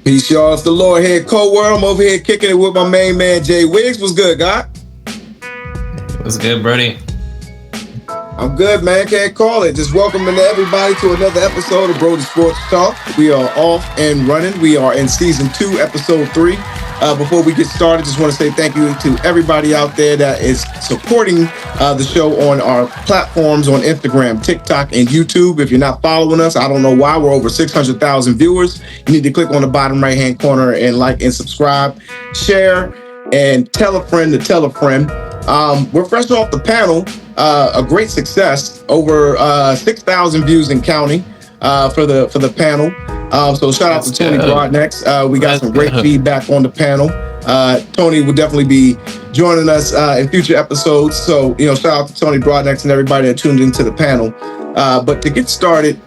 Peace, y'all. It's the Lord Head Co-World. I'm over here kicking it with my main man, Jay Wiggs. What's good, God? What's good, Brody? I'm good, man. Can't call it. Just welcoming everybody to another episode of Brodies Sports Talk. We are off and running. We are in season 2, episode 3. Before we get started, just want to say thank you to everybody out there that is supporting the show on our platforms on Instagram, TikTok, and YouTube. If you're not following us, I don't know why. We're over 600,000 viewers. You need to click on the bottom right-hand corner and like and subscribe, share, and tell a friend to tell a friend. We're fresh off the panel. A great success, over 6,000 views and counting for the panel. So shout out to Tony Broadnex. We got some great feedback on the panel. Tony will definitely be joining us in future episodes. So, shout out to Tony Broadnex and everybody that tuned into the panel. But to get started,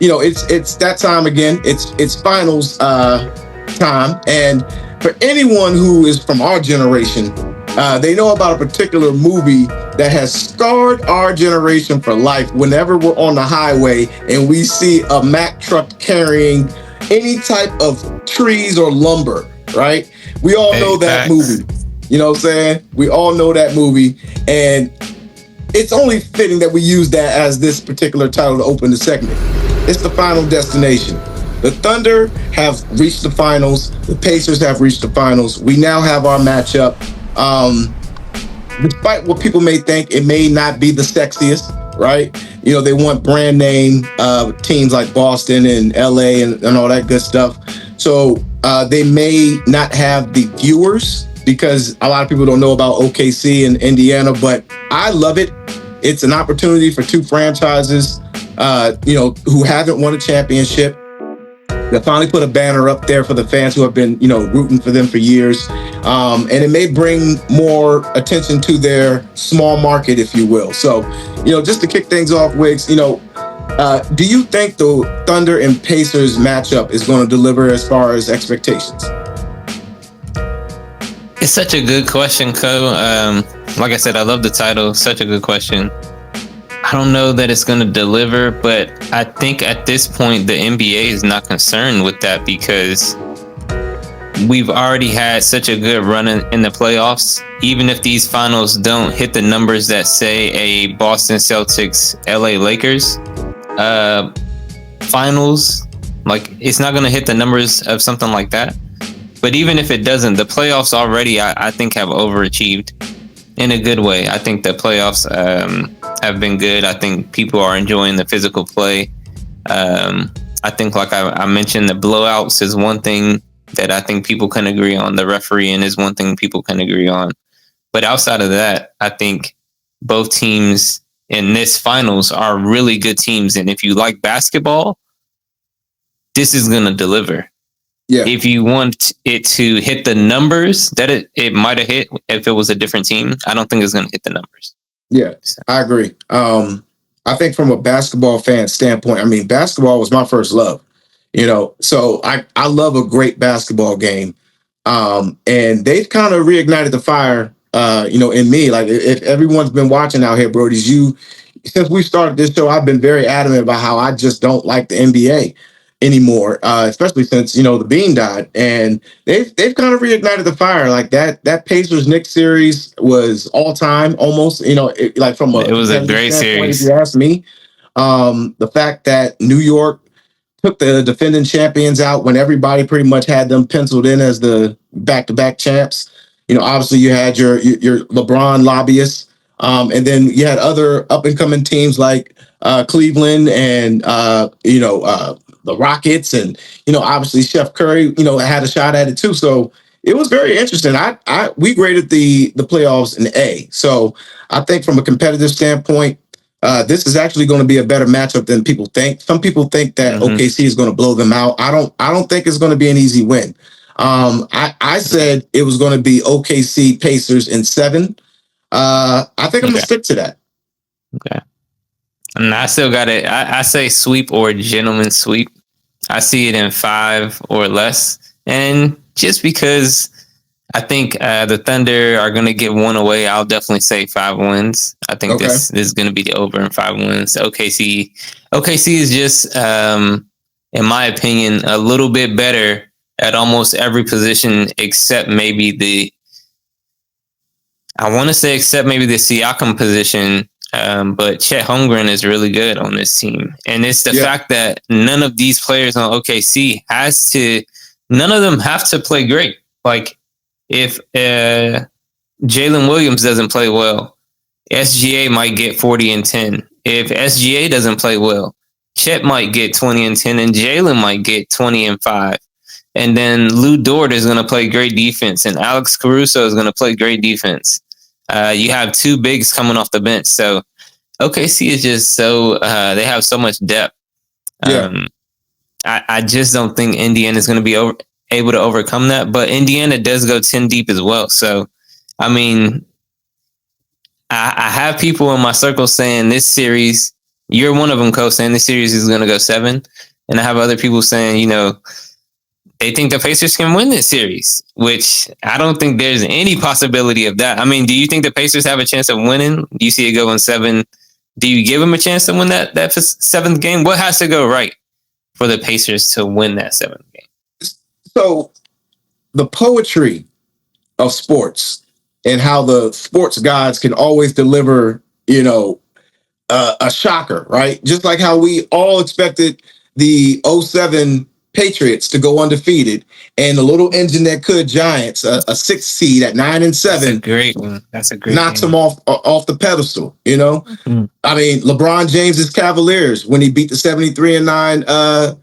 it's that time again. It's finals time. And for anyone who is from our generation, they know about a particular movie that has scarred our generation for life. Whenever we're on the highway and we see a Mack truck carrying any type of trees or lumber, right? We all know that movie. You know what I'm saying? We all know that movie. And it's only fitting that we use that as this particular title to open the segment. It's the Final Destination. The Thunder have reached the finals. The Pacers have reached the finals. We now have our matchup. Despite what people may think, it may not be the sexiest, right? They want brand name teams like Boston and LA and all that good stuff. So they may not have the viewers because a lot of people don't know about OKC and Indiana, but I love it. It's an opportunity for two franchises, who haven't won a championship. They finally put a banner up there for the fans who have been, rooting for them for years. And it may bring more attention to their small market, if you will. So, just to kick things off, Wiggs, do you think the Thunder and Pacers matchup is going to deliver as far as expectations? It's such a good question, Co. Like I said, I love the title. Such a good question. I don't know that it's going to deliver, but I think at this point, the NBA is not concerned with that because we've already had such a good run in the playoffs. Even if these finals don't hit the numbers that say a Boston Celtics, LA Lakers finals, like it's not going to hit the numbers of something like that. But even if it doesn't, the playoffs already, I think, have overachieved in a good way. I think the playoffs have been good. I think people are enjoying the physical play. I think, like I mentioned, the blowouts is one thing that I think people can agree on. The refereeing is one thing people can agree on. But outside of that, I think both teams in this finals are really good teams. And if you like basketball, this is going to deliver. Yeah. If you want it to hit the numbers that it might have hit if it was a different team, I don't think it's going to hit the numbers. Yeah, I agree. I think from a basketball fan standpoint, basketball was my first love, so I love a great basketball game. And they've kind of reignited the fire, in me. Like if everyone's been watching out here, Brodies, since we started this show, I've been very adamant about how I just don't like the NBA anymore, especially since the Bean died, and they've kind of reignited the fire. Like that Pacers Knicks series was all time almost. It was a great series. If you ask me, the fact that New York took the defending champions out when everybody pretty much had them penciled in as the back-to-back champs. Obviously you had your LeBron lobbyists, and then you had other up-and-coming teams like Cleveland and the Rockets, and obviously Chef Curry had a shot at it too. So it was very interesting. We graded the playoffs an A. So I think from a competitive standpoint, this is actually going to be a better matchup than people think. Some people think that OKC is going to blow them out. I don't think it's going to be an easy win. I said it was going to be OKC Pacers in 7. I think I'm going to stick to that. Okay. And I still got it. I say sweep or gentleman sweep. I see it in 5 or less. And just because I think the Thunder are going to get one away, I'll definitely say 5 wins. I think this is going to be the over in 5 wins. OKC is just in my opinion, a little bit better at almost every position except maybe except maybe the Siakam position. But Chet Holmgren is really good on this team. And it's the Yeah. fact that none of these players on OKC none of them have to play great. Like if Jalen Williams doesn't play well, SGA might get 40 and 10. If SGA doesn't play well, Chet might get 20 and 10, and Jalen might get 20 and 5. And then Lou Dort is going to play great defense, and Alex Caruso is going to play great defense. You have two bigs coming off the bench. So OKC is just they have so much depth. Yeah. I just don't think Indiana is going to be able to overcome that. But Indiana does go 10 deep as well. So, I mean, I have people in my circle saying this series, you're one of them, Coach, saying this series is going to go 7. And I have other people saying, they think the Pacers can win this series, which I don't think there's any possibility of that. I mean, do you think the Pacers have a chance of winning? Do you see it going 7? Do you give them a chance to win that 7th game? What has to go right for the Pacers to win that 7th game? So the poetry of sports and how the sports gods can always deliver, a shocker, right? Just like how we all expected the 07 Patriots to go undefeated, and the little engine that could Giants, a 6th seed at 9-7. That's a great one. That's a great knocks game. them off the pedestal. Mm-hmm. I mean, LeBron James's Cavaliers when he beat the 73-9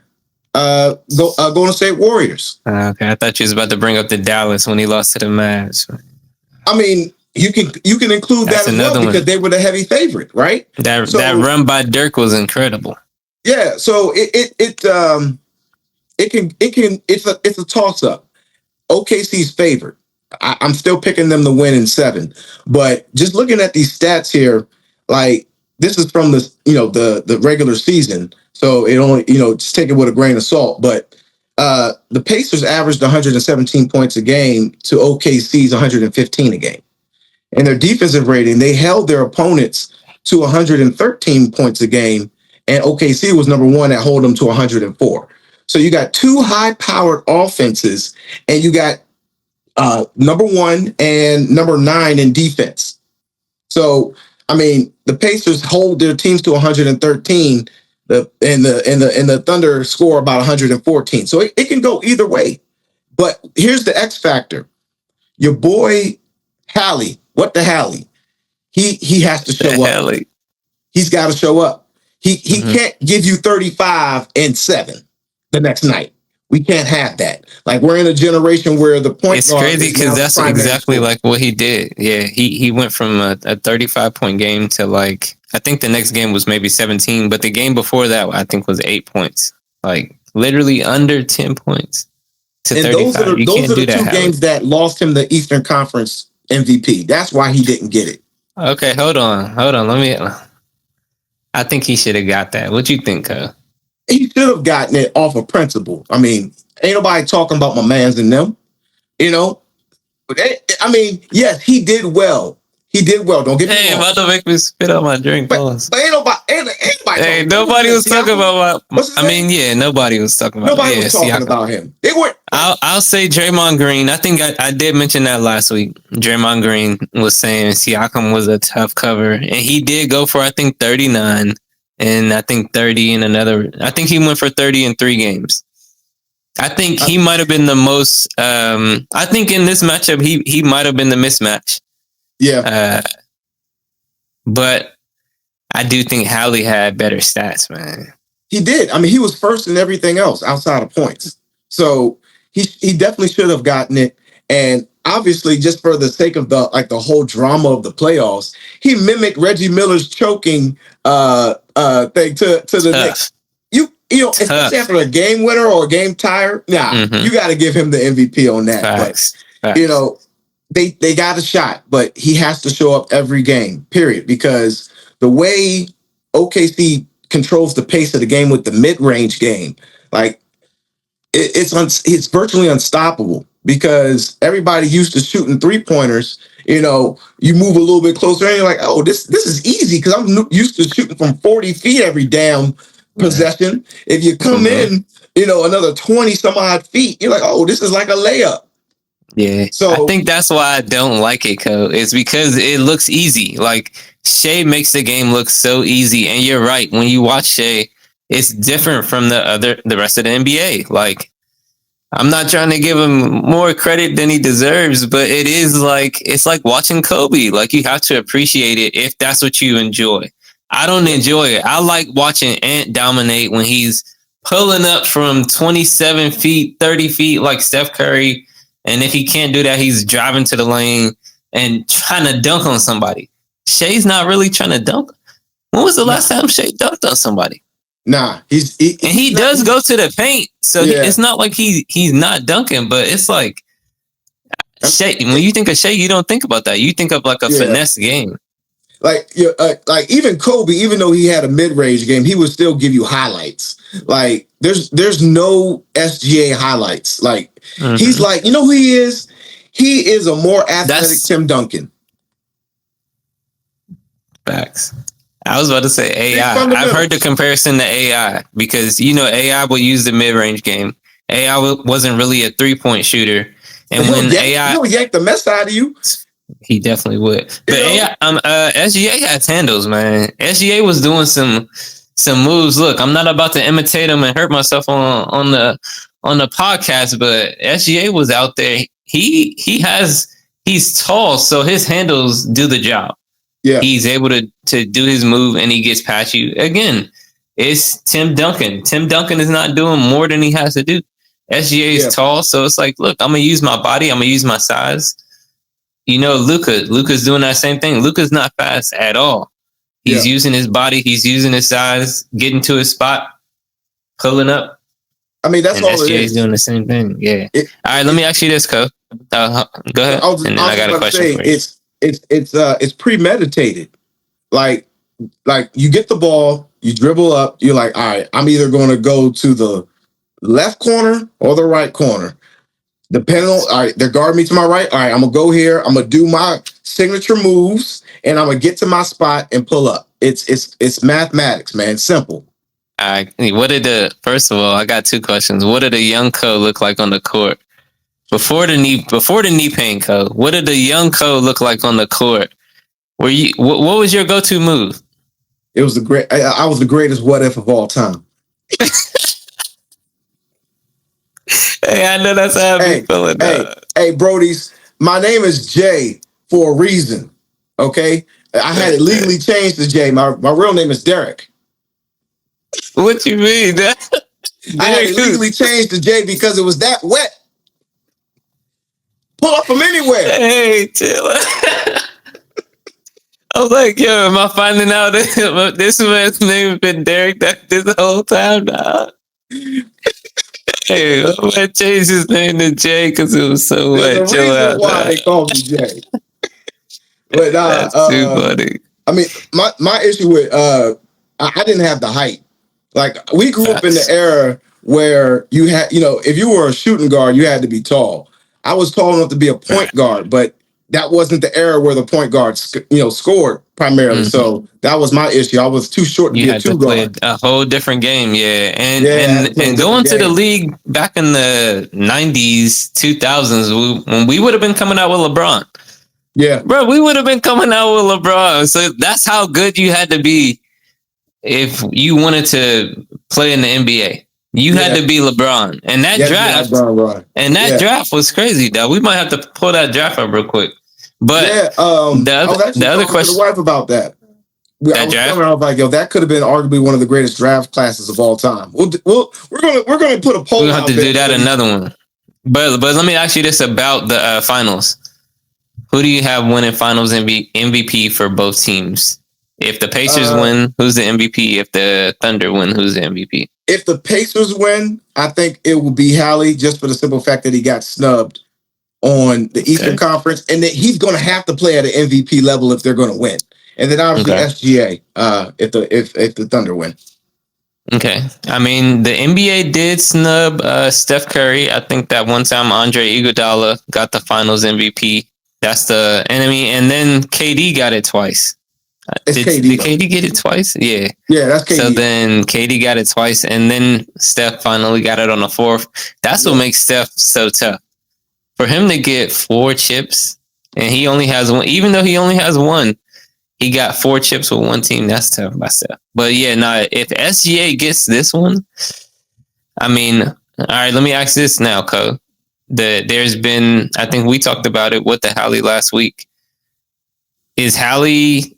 Golden State Warriors. Okay, I thought you was about to bring up the Dallas when he lost to the Mavs. I mean, you can include that as well because they were the heavy favorite, right? That run by Dirk was incredible. Yeah, so it's a toss up. OKC's favored. I'm still picking them to win in 7, but just looking at these stats here, like this is from the regular season, so it only just take it with a grain of salt. But the Pacers averaged 117 points a game to OKC's 115 a game, and their defensive rating, they held their opponents to 113 points a game, and OKC was number 1 at hold them to 104. So you got 2 high-powered offenses, and you got number 1 and number 9 in defense. So, I mean, the Pacers hold their teams to 113, and the Thunder score about 114. So it can go either way. But here's the X factor: your boy Hallie, what the Hallie? He has to show up. Hallie. He's got to show up. He can't give you 35 and 7 the next night. We can't have that. Like, we're in a generation where the point it's crazy because that's exactly like what he did. Yeah, he went from a 35-point game to, like, I think the next game was maybe 17, but the game before that I think was 8 points. Like, literally under 10 points to 35. Those are the 2 games that lost him the Eastern Conference MVP. That's why he didn't get it. Okay, hold on. I think he should have got that. What you think, Cole? He should have gotten it off of principle. I mean, ain't nobody talking about my mans and them, I mean, yes, he did well. He did well. Don't get me wrong. Hey, about to make me spit out my drink. But ain't nobody. Hey, nobody was talking about nobody was talking about. Nobody was talking about him. They weren't. I'll say Draymond Green. I think I did mention that last week. Draymond Green was saying Siakam was a tough cover, and he did go for, I think, 39. And I think 30 in another. I think he went for 30 in 3 games. I think he might have been the most. I think in this matchup, he might have been the mismatch. Yeah. But I do think Hallie had better stats, man. He did. I mean, he was first in everything else outside of points. So he definitely should have gotten it. And obviously, just for the sake of the whole drama of the playoffs, he mimicked Reggie Miller's choking thing to the Knicks. Especially after a game winner or a game tire, you got to give him the MVP on that. Facts. But they got a shot, but he has to show up every game, period. Because the way OKC controls the pace of the game with the mid-range game, like it's virtually unstoppable. Because everybody used to shooting 3-pointers, you move a little bit closer and you're like, oh, this is easy because I'm used to shooting from 40 feet every damn possession. If you come in, another 20 some odd feet, you're like, oh, this is like a layup. Yeah, I So think that's why I don't like it, Co. It's because it looks easy. Like Shea makes the game look so easy, and you're right. When you watch Shea, it's different from the rest of the NBA. Like I'm not trying to give him more credit than he deserves, but it's like watching Kobe. Like you have to appreciate it if that's what you enjoy. I don't enjoy it. I like watching Ant dominate when he's pulling up from 27 feet, 30 feet like Steph Curry. And if he can't do that, he's driving to the lane and trying to dunk on somebody. Shea's not really trying to dunk. When was the last time Shea dunked on somebody? Nah, he does go to the paint, so it's not like he's not dunking, but it's like Shea. When you think of Shea, you don't think about that. You think of like a finesse game. Like even Kobe, even though he had a mid-range game, he would still give you highlights. Like there's no SGA highlights. Like he's like, you know who he is? He is a more athletic Tim Duncan. Facts. I was about to say AI. I've heard the comparison to AI because AI will use the mid-range game. AI wasn't really a 3-point shooter, and he'll yank the mess out of you. He definitely would. But AI, SGA has handles, man. SGA was doing some moves. Look, I'm not about to imitate him and hurt myself on the podcast, but SGA was out there. He's tall, so his handles do the job. Yeah. He's able to do his move and he gets past you. Again, it's Tim Duncan. Tim Duncan is not doing more than he has to do. SGA is tall, so it's like, look, I'm going to use my body. I'm going to use my size. Luka's doing that same thing. Luka's not fast at all. He's using his body. He's using his size, getting to his spot, pulling up. I mean, that's all SGA it is. Doing the same thing. Yeah. All right, let me ask you this, Co. Go ahead. And then I got a question for you. It's premeditated. Like you get the ball, you dribble up, you're like, all right, I'm either going to go to the left corner or the right corner. Depending on, all right, they're guarding me to my right. All right, I'm going to go here. I'm going to do my signature moves and I'm going to get to my spot and pull up. It's mathematics, man. Simple. First of all, I got two questions. What did the young Co look like on the court? Before the knee pain, Co, what did the young Co look like on the court? What was your go-to move? It was I was the greatest what if of all time. Hey, I know that's how I'm feeling. Hey, Brodies, my name is Jay for a reason. Okay, I had it legally changed to Jay. My real name is Derek. What you mean? I had it legally changed to Jay because it was that wet. Pull up from anywhere. Hey, chill. I was like, yo, am I finding out that this man's name has been Derek this whole time now? Hey, I'm gonna change his name to Jay because it was so wet. Chill out. Why they call me Jay? But that's too funny. I mean, my issue with I didn't have the height. Like we grew up in the era where you had, if you were a shooting guard, you had to be tall. I was tall enough to be a point guard, but that wasn't the era where the point guard, scored primarily. Mm-hmm. So that was my issue. I was too short to be a two guard. Play a whole different game, yeah. And going to the league back in the 90s, 2000s, when we would have been coming out with LeBron. Yeah, bro, we would have been coming out with LeBron. So that's how good you had to be if you wanted to play in the NBA. You had to be LeBron. And that draft was crazy, though. We might have to pull that draft up real quick. But the other question, to the wife about that. I was like, yo, that could have been arguably one of the greatest draft classes of all time. We're gonna put a poll. We're gonna have to do that another one. But let me ask you this about the finals. Who do you have winning finals MVP for both teams? If the Pacers win, who's the MVP? If the Thunder win, who's the MVP? If the Pacers win, I think it will be Hallie, just for the simple fact that he got snubbed on the Eastern Conference, and that he's going to have to play at an MVP level if they're going to win. And then obviously SGA if the Thunder win. Okay, I mean the NBA did snub Steph Curry. I think that one time Andre Iguodala got the Finals MVP. That's the enemy, and then KD got it twice. It's KD Did though. KD get it twice? Yeah. Yeah, that's So KD. then KD got it twice, and then Steph finally got it on the fourth. That's what Yeah. makes Steph so tough. For him to get 4 chips, and he only has one, even though he only has one, he got 4 chips with one team. That's tough by Steph. But yeah, nah, if SGA gets this one, I mean, all right, let me ask this now, Co. There's been, I think we talked about it with the Hallie last week. Is Hallie,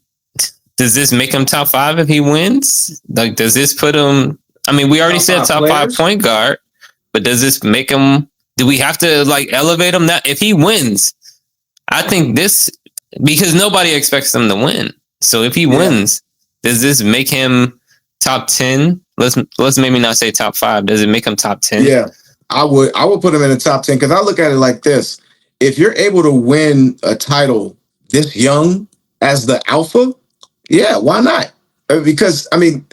does this make him top 5 if he wins? Like, does this put him, I mean, we already said top 5 point guard, but does this make him, do we have to like elevate him? That if he wins, I think this, because nobody expects him to win. So if he wins, does this make him top 10? Let's maybe not say top 5. Does it make him top 10? Yeah, I would put him in the top 10 because I look at it like this. If you're able to win a title this young as the alpha, yeah, why not? Because I mean,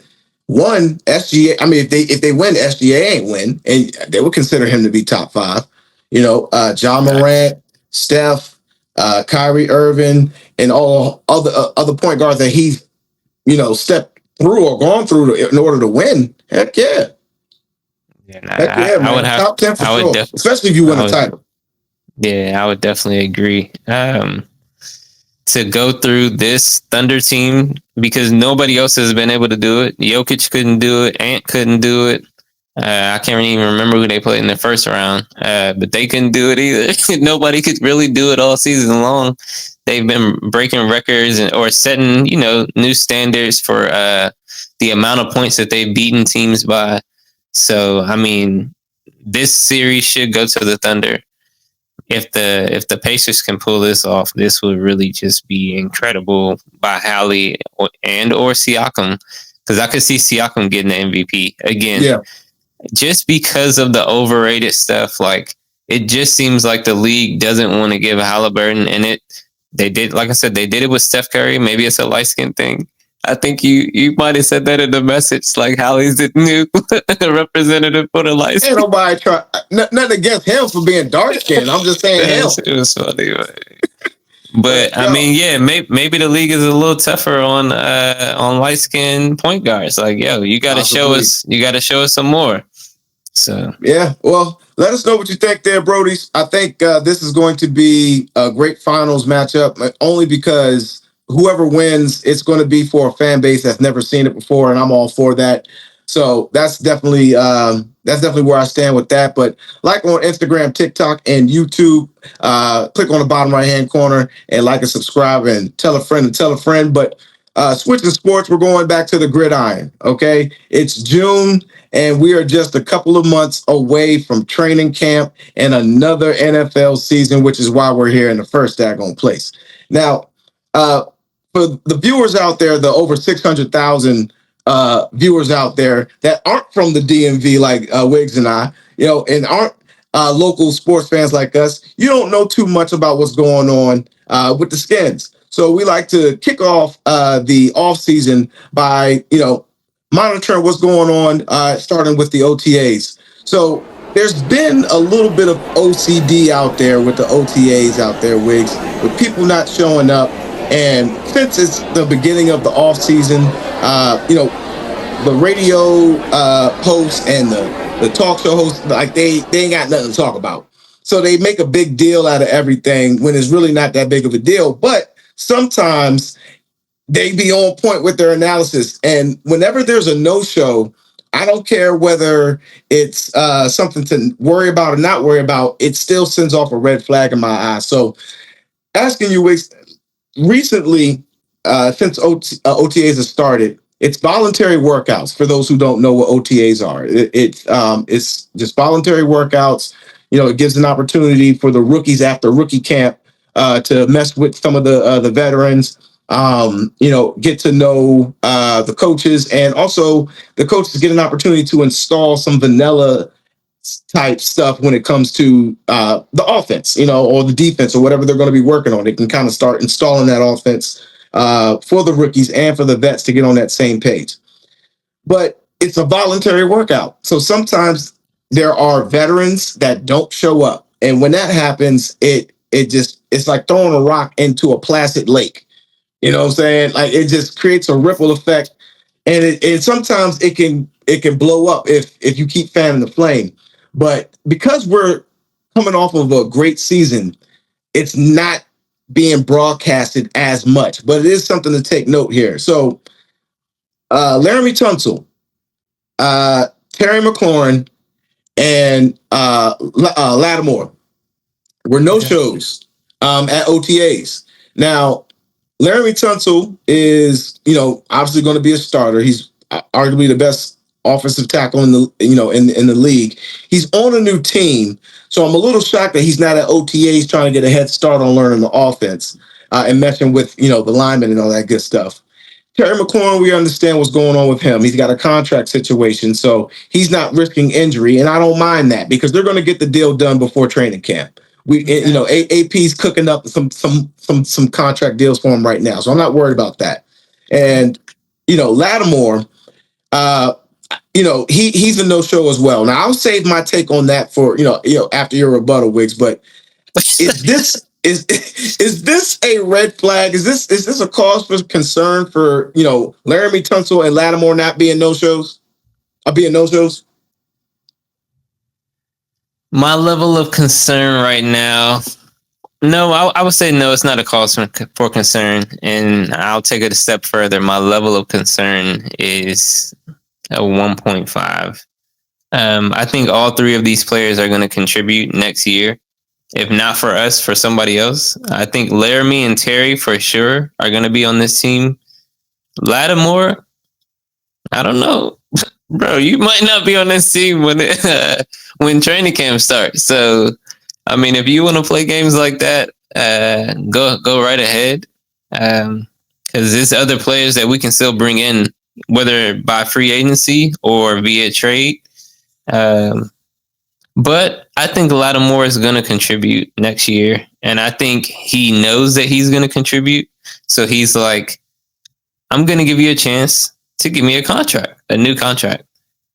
one SGA. I mean, if they win, SGA ain't win, and they would consider him to be top 5. You know, John Morant, Steph, Kyrie Irving, and all other point guards that he's stepped through or gone through in order to win. Heck yeah. Yeah, Heck yeah, man. I would have top 10 for sure, especially if you win a title. Yeah, I would definitely agree. To go through this Thunder team, because nobody else has been able to do it. Jokic couldn't do it. Ant couldn't do it. I can't even remember who they played in the first round, but they couldn't do it either. Nobody could really do it all season long. They've been breaking records or setting, new standards for the amount of points that they've beaten teams by. So, I mean, this series should go to the Thunder. If the Pacers can pull this off, this would really just be incredible by Hallie or Siakam, because I could see Siakam getting the MVP again. Yeah. Just because of the overrated stuff, like it just seems like the league doesn't want to give Halliburton, and they did, like I said, they did it with Steph Curry. Maybe it's a light skin thing. I think you might have said that in the message, like Hallie's the new representative for the light skin. Ain't nobody try nothing against him for being dark skinned. I'm just saying it was funny, but I mean, yeah, maybe the league is a little tougher on light skinned point guards. Like, yo, you got to show us. You got to show us some more. So yeah, well, let us know what you think there, Brodies. I think this is going to be a great finals matchup, only because whoever wins, it's going to be for a fan base that's never seen it before, and I'm all for that. So that's definitely where I stand with that. But like on Instagram, TikTok, and YouTube, click on the bottom right-hand corner and like and subscribe and tell a friend. But switching sports, we're going back to the gridiron, okay? It's June, and we are just a couple of months away from training camp and another NFL season, which is why we're here in the first daggone place. Now, for the viewers out there, the over 600,000 viewers out there that aren't from the DMV like Wiggs and I, and aren't local sports fans like us, you don't know too much about what's going on with the Skins. So we like to kick off the off season by, monitoring what's going on, starting with the OTAs. So there's been a little bit of OCD out there with the OTAs out there, Wiggs, with people not showing up. And since it's the beginning of the off season, the radio hosts and the talk show hosts, like they ain't got nothing to talk about. So they make a big deal out of everything when it's really not that big of a deal. But sometimes they be on point with their analysis. And whenever there's a no-show, I don't care whether it's something to worry about or not worry about, it still sends off a red flag in my eyes. So asking you, Wiggs, recently, since OTAs have started, it's voluntary workouts. For those who don't know what OTAs are, it's just voluntary workouts. It gives an opportunity for the rookies after rookie camp to mess with some of the veterans. Get to know the coaches, and also the coaches get an opportunity to install some vanilla type stuff when it comes to the offense, or the defense, or whatever they're going to be working on. They can kind of start installing that offense for the rookies and for the vets to get on that same page. But it's a voluntary workout. So sometimes there are veterans that don't show up. And when that happens, it's like throwing a rock into a placid lake. You know what I'm saying? Like it just creates a ripple effect, and sometimes it can blow up if you keep fanning the flame. But because we're coming off of a great season, it's not being broadcasted as much. But it is something to take note here. So Laremy Tunsil, Terry McLaurin, and Lattimore were no Okay. shows at OTAs. Now, Laremy Tunsil is, obviously going to be a starter. He's arguably the best offensive tackle in the, in the league. He's on a new team, so I'm a little shocked that he's not at OTAs trying to get a head start on learning the offense and messing with, the linemen and all that good stuff. Terry McLaurin, we understand what's going on with him. He's got a contract situation, so he's not risking injury, and I don't mind that because they're going to get the deal done before training camp. AP's cooking up some contract deals for him right now, so I'm not worried about that. And Lattimore, he's a no show as well. Now I'll save my take on that for after your rebuttal, Wiggs. But is this is this a red flag? Is this a cause for concern for Laremy Tunsil and Lattimore not being no shows? Being no shows. My level of concern right now, no, I would say no. It's not a cause for concern, and I'll take it a step further. My level of concern is a 1.5. I think all three of these players are going to contribute next year. If not for us, for somebody else. I think Laremy and Terry for sure are going to be on this team. Lattimore, I don't know, bro. You might not be on this team when training camp starts. So, I mean, if you want to play games like that, go right ahead. Because there's other players that we can still bring in, whether by free agency or via trade. But I think Lattimore is going to contribute next year. And I think he knows that he's going to contribute. So he's like, I'm going to give you a chance to give me a new contract.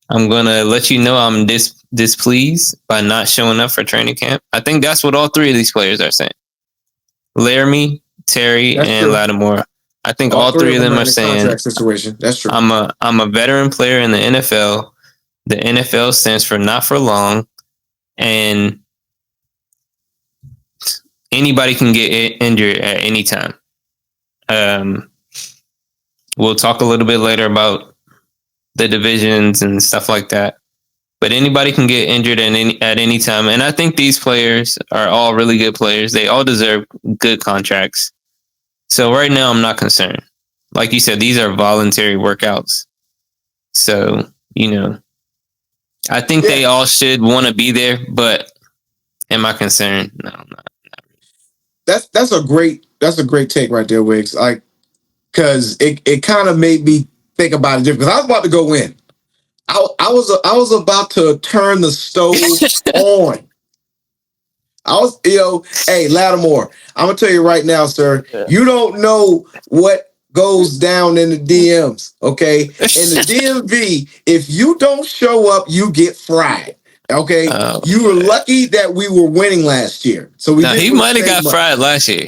I'm going to let you know I'm displeased by not showing up for training camp. I think that's what all three of these players are saying. Laremy, Terry, That's and true. Lattimore. I think all three of them are saying, contract situation. That's true. I'm a veteran player in the NFL. The NFL stands for not for long. And anybody can get injured at any time. We'll talk a little bit later about the divisions and stuff like that. But anybody can get injured at any time. And I think these players are all really good players. They all deserve good contracts. So right now, I'm not concerned. Like you said, these are voluntary workouts. So, I think they all should want to be there. But am I concerned? No, I'm not. That's a great take right there, Wiggs. Like, because it kind of made me think about it different. Because I was about to go in. I was about to turn the stove on. I was, hey, Lattimore, I'm gonna tell you right now, sir. Yeah. You don't know what goes down in the DMs, okay? In the DMV, if you don't show up, you get fried. Okay, you were lucky that we were winning last year. So he might have got fried last year.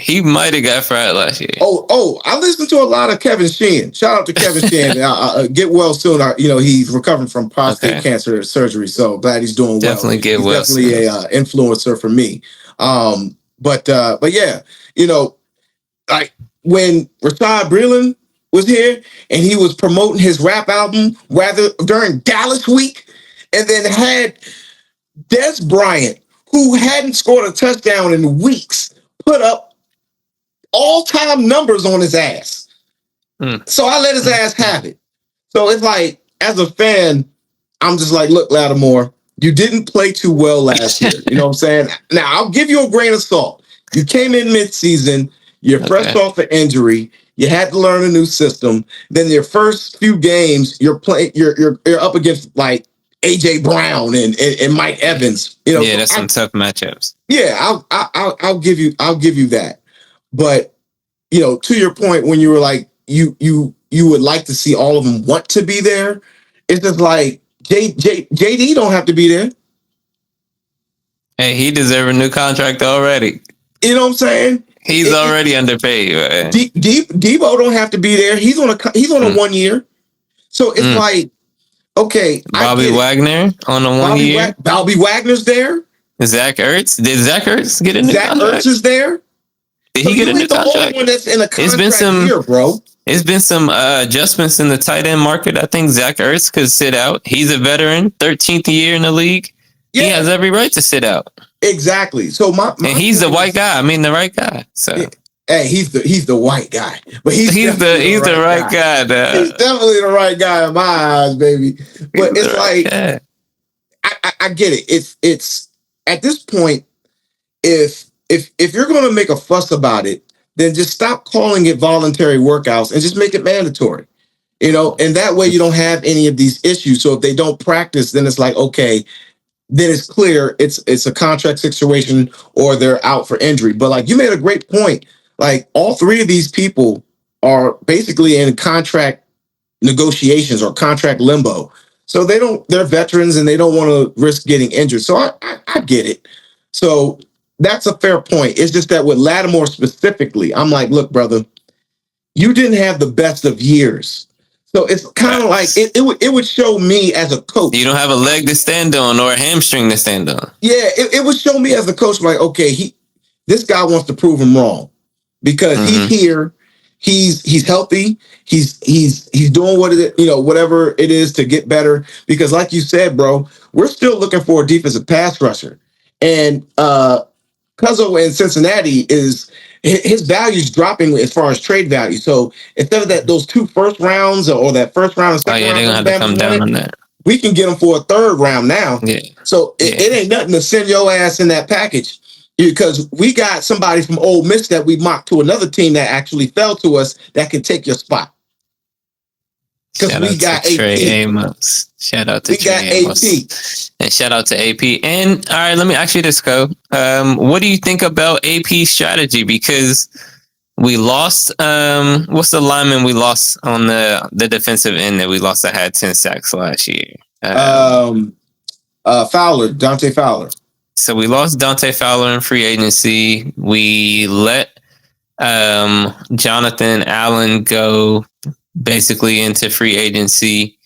Oh, I listened to a lot of Kevin Sheehan. Shout out to Kevin Sheehan. Get well soon. He's recovering from prostate cancer surgery. So glad he's doing well. Definitely get well. Definitely a influencer for me. But yeah, like when Rashad Breeland was here and he was promoting his rap album rather during Dallas week, and then had Des Bryant, who hadn't scored a touchdown in weeks, put up all-time numbers on his ass. So I let his ass have it. So it's like, as a fan, I'm just like, look, Lattimore, you didn't play too well last year. You know what I'm saying? Now, I'll give you a grain of salt. You came in mid-season. You're fresh off an injury. You had to learn a new system. Then your first few games, you're up against like AJ Brown and Mike Evans. Yeah, that's some tough matchups. Yeah, I'll give you that. But to your point, when you were like you would like to see all of them want to be there, it's just like JD don't have to be there. Hey, he deserves a new contract already. You know what I'm saying? He's already underpaid. Man. Debo don't have to be there. He's on a 1 year. So it's like, okay, I Bobby get it. Wagner on a 1 year. Bobby Wagner's there. Zach Ertz. Did Zach Ertz get a new contract? Zach Ertz is there. Did So he get a new ain't the contract? only one that's in a contract year, bro. It's been some adjustments in the tight end market. I think Zach Ertz could sit out. He's a veteran, 13th year in the league. Yeah. He has every right to sit out. Exactly. So and he's the white guy. I mean, the right guy. So hey, he's the white guy, but he's the right guy. He's definitely the right guy in my eyes, baby. But it's like, I get it. It's at this point, if you're going to make a fuss about it, then just stop calling it voluntary workouts and just make it mandatory. And that way you don't have any of these issues. So if they don't practice, then it's like, okay, then it's clear it's a contract situation or they're out for injury. But like you made a great point. Like all three of these people are basically in contract negotiations or contract limbo. So they're veterans and they don't want to risk getting injured. So I get it. So that's a fair point. It's just that with Lattimore specifically, I'm like, look, brother, you didn't have the best of years. So it's kind of like it would show me as a coach. You don't have a leg to stand on or a hamstring to stand on. Yeah, it would show me as a coach, like, okay, this guy wants to prove him wrong because he's here, he's healthy, he's doing whatever it is to get better. Because like you said, bro, we're still looking for a defensive pass rusher, and Cuzzo in Cincinnati his value is dropping as far as trade value. So instead of those 2 first rounds or that first round and second round, they're gonna have to come down on that. We can get them for a 3rd round now. Yeah. So it ain't nothing to send your ass in that package because we got somebody from Ole Miss that we mocked to another team that actually fell to us that can take your spot. Because we got Trey Amos. Shout out to Trey Amos. And shout out to AP. And all right, let me ask you this, Co. What do you think about AP's strategy? Because we lost. What's the lineman we lost on the defensive end that we lost that had 10 sacks last year? Fowler, Dante Fowler. So we lost Dante Fowler in free agency. We let Jonathan Allen go basically into free agency.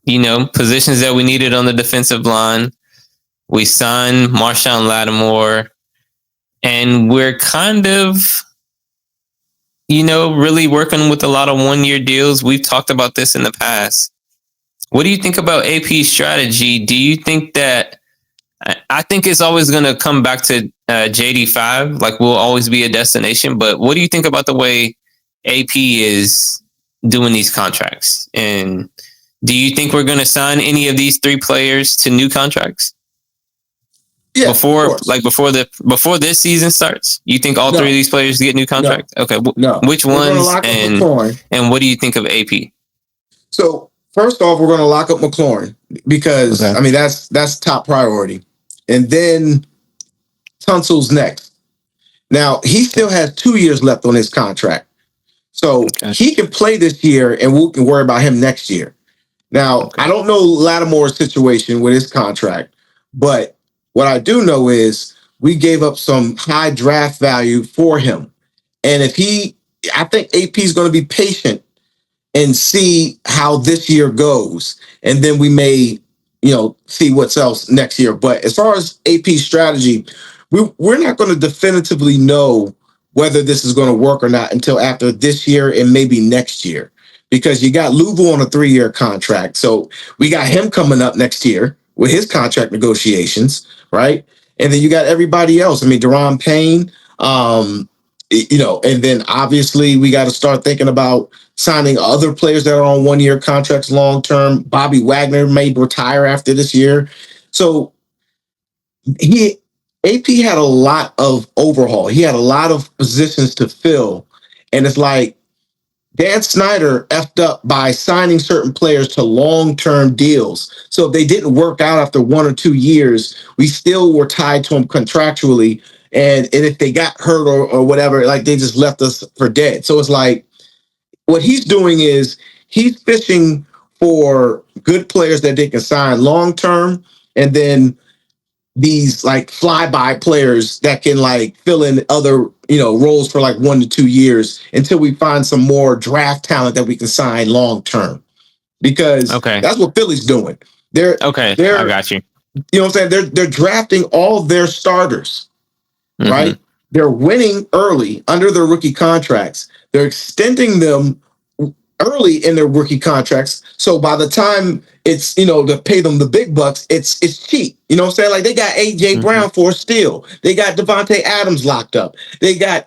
Positions that we needed on the defensive line. We signed Marshon Lattimore, and we're kind of, really working with a lot of 1-year deals. We've talked about this in the past. What do you think about AP's strategy? Do you think that, I think it's always going to come back to JD5, like we'll always be a destination, but what do you think about the way AP is doing these contracts? And do you think we're going to sign any of these 3 players to new contracts? Yeah. Before this season starts, you think all 3 of these players get new contracts? No. Okay. No. Which ones? And what do you think of AP? So first off, we're going to lock up McLaurin because I mean that's top priority, and then Tunsil's next. Now he still has 2 years left on his contract. So he can play this year and we can worry about him next year. Now, I don't know Lattimore's situation with his contract, but what I do know is we gave up some high draft value for him. And I think AP is going to be patient and see how this year goes. And then we may, see what's else next year. But as far as AP's strategy, we're not going to definitively know whether this is going to work or not until after this year and maybe next year, because you got Louisville on a 3-year contract. So we got him coming up next year with his contract negotiations, right? And then you got everybody else. I mean, Deron Payne, and then obviously we got to start thinking about signing other players that are on 1-year contracts long-term. Bobby Wagner may retire after this year. So AP had a lot of overhaul. He had a lot of positions to fill. And it's like Dan Snyder effed up by signing certain players to long-term deals. So if they didn't work out after 1 or 2 years, we still were tied to them contractually. And if they got hurt or whatever, like they just left us for dead. So it's like what he's doing is he's fishing for good players that they can sign long-term, and then these like flyby players that can like fill in other roles for like 1 to 2 years until we find some more draft talent that we can sign long term, because Okay. that's what Philly's doing. They're Okay. I they're got you. what I'm saying, they're drafting all their starters, Mm-hmm. right? They're winning early under their rookie contracts. They're extending them early in their rookie contracts. So by the time it's, to pay them the big bucks, it's cheap. You know what I'm saying? Like they got AJ Mm-hmm. Brown for a steal. They got Devontae Adams locked up. They got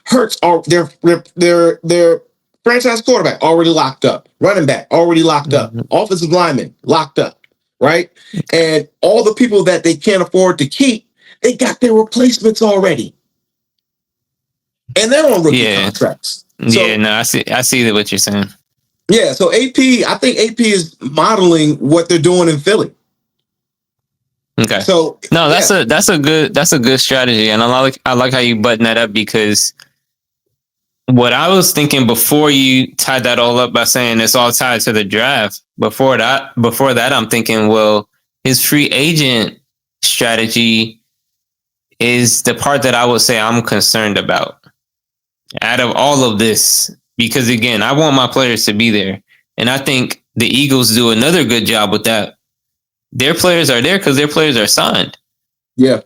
Hurts, their franchise quarterback already locked up. Running back already locked up. Mm-hmm. Offensive lineman locked up. Right? Okay. And all the people that they can't afford to keep, they got their replacements already. And they're on rookie contracts. Yeah, no, I see what you're saying. Yeah, so I think AP is modeling what they're doing in Philly. Okay. So no, that's a good strategy, and I like how you button that up, because what I was thinking before you tied that all up by saying it's all tied to the draft. Before that, I'm thinking, well, his free agent strategy is the part that I would say I'm concerned about out of all of this, because again, I want my players to be there, and I think the Eagles do another good job with that. Their players are there because their players are signed. Yeah.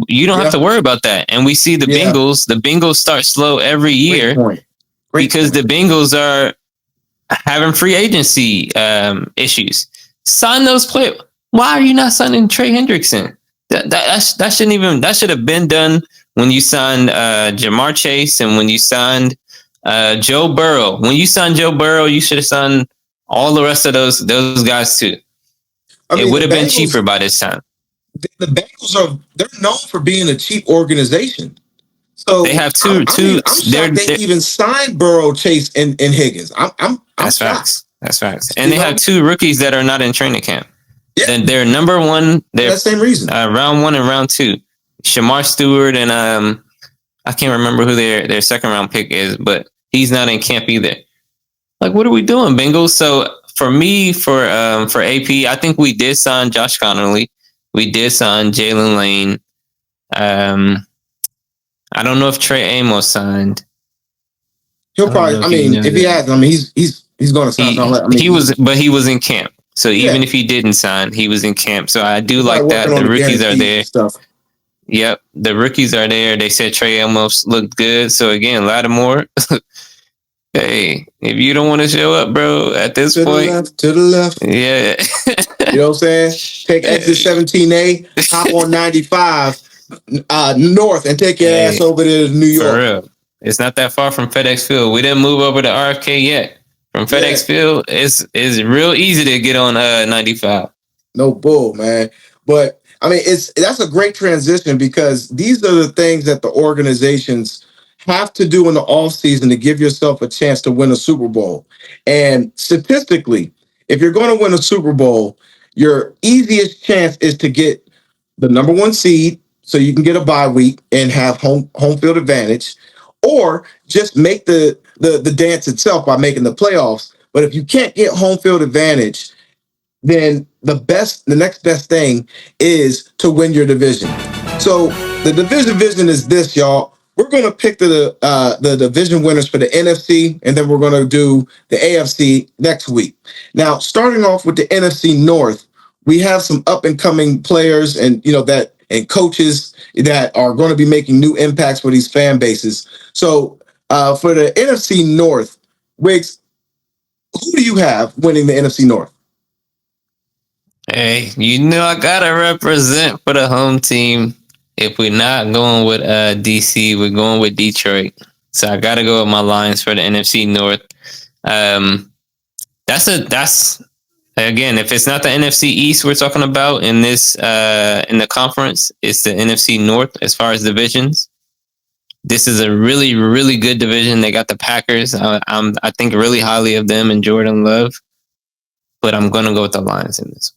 You don't have to worry about that. And we see the Bengals start slow every year because the Bengals are having free agency issues. Sign those players. Why are you not signing Trey Hendrickson? That should have been done when you signed Jamar Chase and when you signed Joe Burrow. When you signed Joe Burrow, you should have signed all the rest of those guys too. It would have been cheaper by this time. The Bengals they're known for being a cheap organization. So they have two. I'm shocked they even signed Burrow, Chase, and Higgins. I'm that's shocked. Facts. That's facts. And they have two rookies that are not in training camp. Yeah. Then they're number one. They're that same reason. Round 1 and round 2. Shamar Stewart and I can't remember who their second round pick is, but he's not in camp either. Like, what are we doing, Bengals? So for me, for AP, I think we did sign Josh Connolly. We did sign Jalen Lane. I don't know if Trey Amos signed. He'll probably. I mean, if he has, he's going to sign. He was in camp. So even if he didn't sign, he was in camp. So I do like that. The rookies are there. Yep, the rookies are there. They said Trey Amos looked good. So again, Lattimore. Hey, if you don't want to show up, bro, at this point, to the left. Yeah. You know what I'm saying? Take exit 17A, hop on 95 north, and take your ass over there to New York. For real. It's not that far from FedEx Field. We didn't move over to RFK yet. From FedEx Field, it's real easy to get on 95. No bull, man. But I mean, that's a great transition, because these are the things that the organizations have to do in the offseason to give yourself a chance to win a Super Bowl. And statistically, if you're going to win a Super Bowl, your easiest chance is to get the number 1 seed, so you can get a bye week and have home field advantage, or just make the dance itself by making the playoffs. But if you can't get home field advantage, then the next best thing is to win your division. So the division is this, y'all. We're going to pick the division winners for the NFC, and then we're going to do the AFC next week. Now, starting off with the NFC North, we have some up and coming players and coaches that are going to be making new impacts for these fan bases. So for the NFC North, Wiggs, who do you have winning the NFC North? Hey, I gotta represent for the home team. If we're not going with DC, we're going with Detroit. So I gotta go with my Lions for the NFC North. That's again, if it's not the NFC East we're talking about in this in the conference, it's the NFC North as far as divisions. This is a really, really good division. They got the Packers. I think really highly of them and Jordan Love, but I'm gonna go with the Lions in this.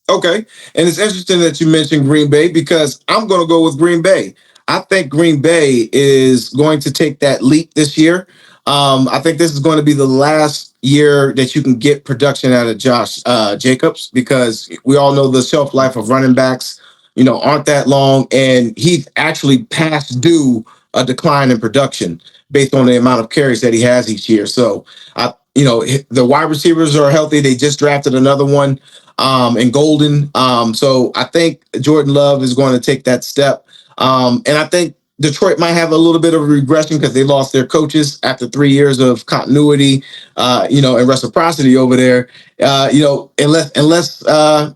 Okay. And it's interesting that you mentioned Green Bay, because I'm going to go with Green Bay. I think Green Bay is going to take that leap this year. I think this is going to be the last year that you can get production out of Josh Jacobs, because we all know the shelf life of running backs. aren't that long, and he's actually past due a decline in production based on the amount of carries that he has each year. So, the wide receivers are healthy. They just drafted another one in Golden. So I think Jordan Love is going to take that step. And I think Detroit might have a little bit of a regression because they lost their coaches after 3 years of continuity, and reciprocity over there. Unless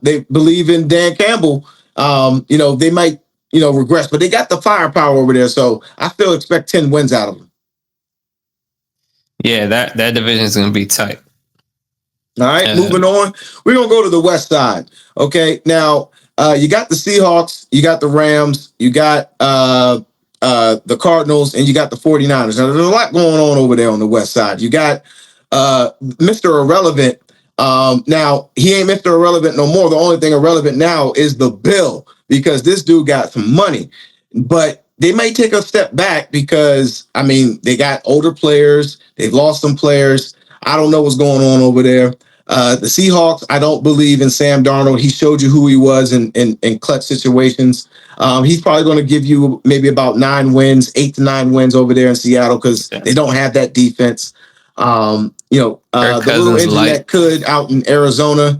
they believe in Dan Campbell, they might, regress. But they got the firepower over there, so I still expect 10 wins out of them. Yeah, that division is going to be tight. All right, moving on. We're going to go to the West side. Okay, now you got the Seahawks, you got the Rams, you got the Cardinals, and you got the 49ers. Now, there's a lot going on over there on the West side. You got Mr. Irrelevant. Now, he ain't Mr. Irrelevant no more. The only thing irrelevant now is the bill because this dude got some money. But they may take a step back because, they got older players. They've lost some players. I don't know what's going on over there. The Seahawks, I don't believe in Sam Darnold. He showed you who he was in clutch situations. He's probably going to give you maybe about 8 to 9 wins over there in Seattle because they don't have that defense. The little engine that could out in Arizona,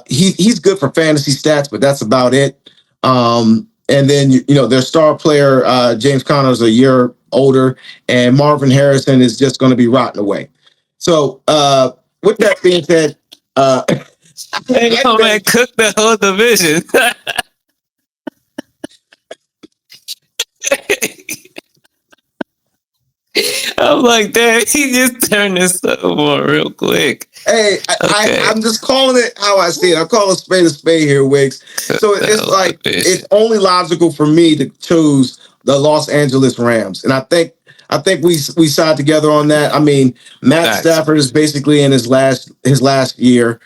he's good for fantasy stats, but that's about it. And then, their star player, James Conner, is a year older, and Marvin Harrison is just going to be rotting away. So, with that being said, man, cook the whole division. I'm like, damn, he just turned this over real quick. Hey, I'm just calling it how I see it. I call a spade here, Wiggs. So it's like it's only logical for me to choose the Los Angeles Rams, and I think we side together on that. Matt Stafford is basically in his last year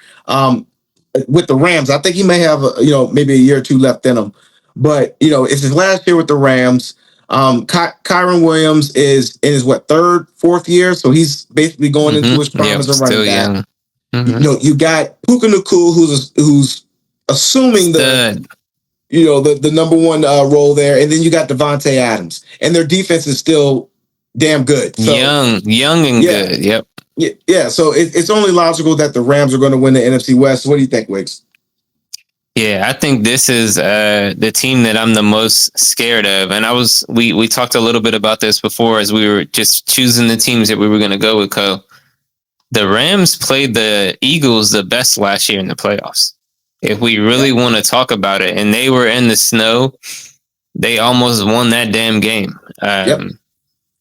with the Rams. I think he may have maybe a year or two left in him, but it's his last year with the Rams. Kyron Williams is in his fourth year, so he's basically going into his prime as a running back. Mm-hmm. You got Puka Nacua, who's assuming the number one role there, and then you got Devontae Adams, and their defense is still damn good. So, young and good. Yep. Yeah. So it's only logical that the Rams are going to win the NFC West. What do you think, Wiggs? Yeah, I think this is the team that I'm the most scared of. And we talked a little bit about this before as we were just choosing the teams that we were going to go with, Co. The Rams played the Eagles the best last year in the playoffs. If we really want to talk about it, and they were in the snow, they almost won that damn game.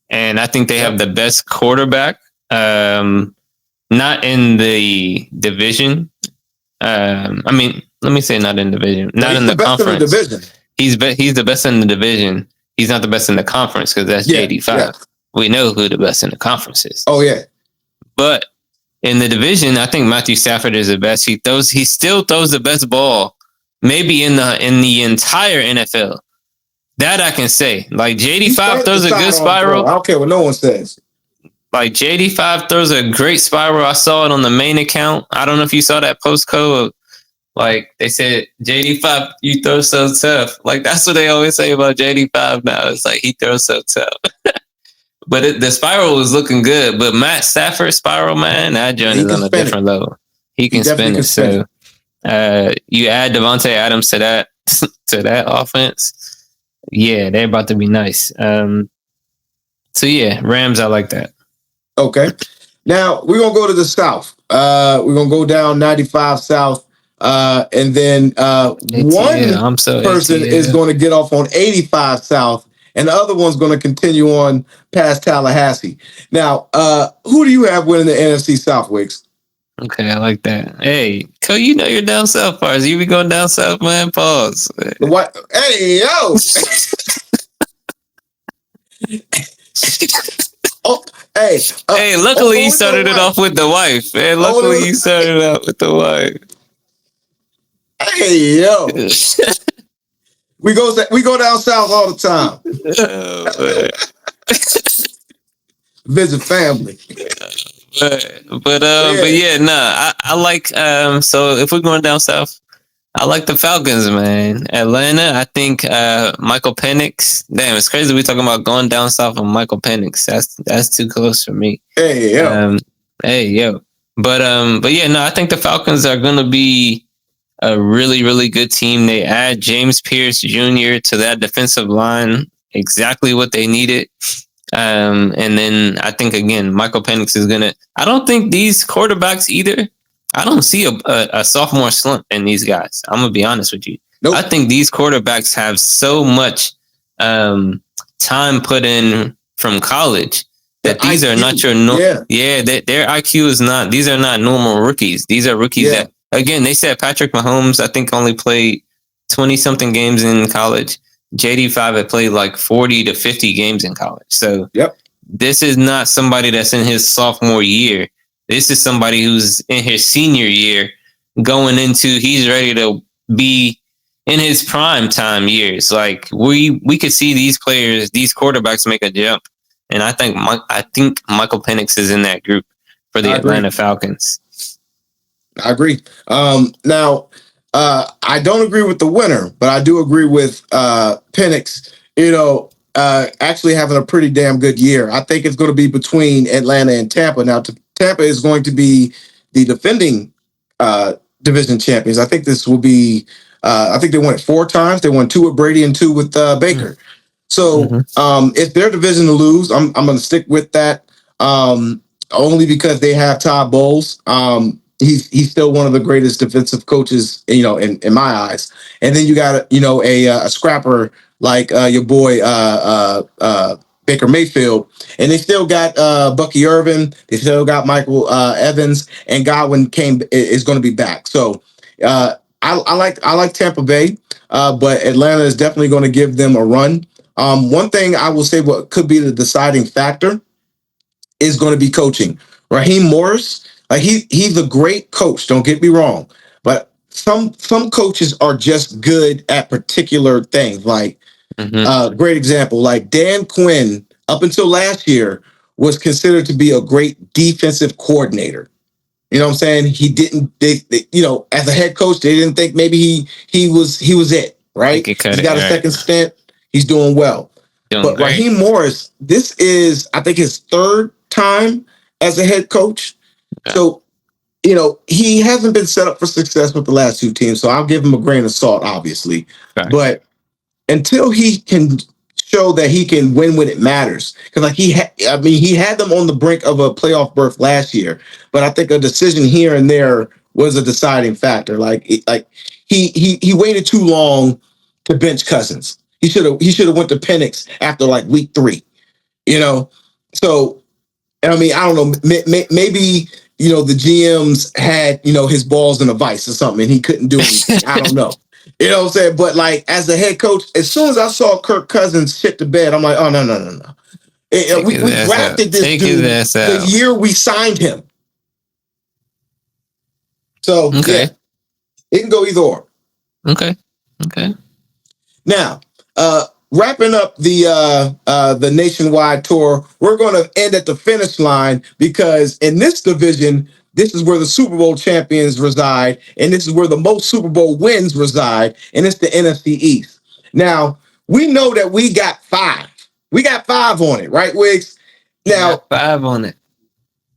And I think they have the best quarterback, not in the division. Let me say not in division, not in the conference. He's the best in the division. He's not the best in the conference because that's JD5. Yeah. We know who the best in the conference is. Oh yeah, but in the division, I think Matthew Stafford is the best. He still throws the best ball, maybe in the entire NFL. That I can say. Like JD5 throws a good spiral. I don't care what no one says. Like JD5 throws a great spiral. I saw it on the main account. I don't know if you saw that post code. Like they said, JD5, you throw so tough. Like that's what they always say about JD5 now. It's like he throws so tough. But the spiral was looking good. But Matt Stafford spiral, man, that joint is on a different level. He can spin it. So you add Devontae Adams to that offense. Yeah, they're about to be nice. So yeah, Rams, I like that. Okay. Now we're gonna go to the South. We're gonna go down 95 South. And then one person is going to get off on 85 South, and the other one's going to continue on past Tallahassee. Now, who do you have winning the NFC South, Wiggs? Okay, I like that. Hey, Co, you know you're down south parts. You be going down south, man. Pause. What? Hey, yo. Oh, hey, luckily you started it off with the wife. Man, luckily you started it out with the wife. Hey, yo. we go down south all the time. Visit family. But yeah, nah. I like so if we're going down south, I like the Falcons, man. Atlanta, I think Michael Penix. Damn, it's crazy we talking about going down south on Michael Penix. That's too close for me. Hey, yo. Um, hey, yo. But yeah, no, I think the Falcons are gonna be a really, really good team. They add James Pierce Jr. to that defensive line, exactly what they needed. And then I think again, Michael Penix is gonna. I don't think these quarterbacks either. I don't see a sophomore slump in these guys. I'm gonna be honest with you. Nope. I think these quarterbacks have so much time put in from college that these IQ, are not your their IQ is not. These are not normal rookies. These are rookies that again they said Patrick Mahomes I think only played 20 something games in college. JD5 had played like 40 to 50 games in college. So this is not somebody that's in his sophomore year. This is somebody who's in his senior year going into he's ready to be in his prime time years. Like we could see these players, these quarterbacks make a jump. And I think Michael Penix is in that group for the Atlanta Falcons. I agree. Now, I don't agree with the winner, but I do agree with Penix. Actually having a pretty damn good year. I think it's going to be between Atlanta and Tampa. Now, Tampa is going to be the defending division champions. I think this will be. I think they won it 4 times. They won 2 with Brady and 2 with Baker. So if their division to lose, I'm going to stick with that. Only because they have Todd Bowles. He's still one of the greatest defensive coaches, in my eyes. And then you got a scrapper like your boy Baker Mayfield, and they still got Bucky Irvin. They still got Michael Evans, and Godwin is going to be back. So I like Tampa Bay, but Atlanta is definitely going to give them a run. One thing I will say, what could be the deciding factor is going to be coaching. Raheem Morris, like he's a great coach. Don't get me wrong, but some coaches are just good at particular things. Like great example, like Dan Quinn, up until last year, was considered to be a great defensive coordinator. You know what I'm saying? He didn't. They as a head coach, they didn't think maybe he was it. Right? He's got a second stint. He's doing well. But Raheem Morris, this is, I think, his 3rd time as a head coach. Okay. So, he hasn't been set up for success with the last 2 teams. So I'll give him a grain of salt, obviously. Okay. But until he can show that he can win when it matters, because he had them on the brink of a playoff berth last year. But I think a decision here and there was a deciding factor. Like he waited too long to bench Cousins. He should have went to Penix after like week 3, So, I don't know. Maybe the GMs had his balls in a vice or something, and he couldn't do anything. I don't know. You know what I'm saying? But like as a head coach, as soon as I saw Kirk Cousins shit the bed, I'm like, oh no. We drafted this dude the year we signed him. So it can go either or. Okay. Now, wrapping up the nationwide tour, we're going to end at the finish line because in this division, this is where the Super Bowl champions reside, and this is where the most Super Bowl wins reside, and it's the NFC East. Now, we know that we got 5. We got 5 on it, right, Wiggs? Now, 5 on it.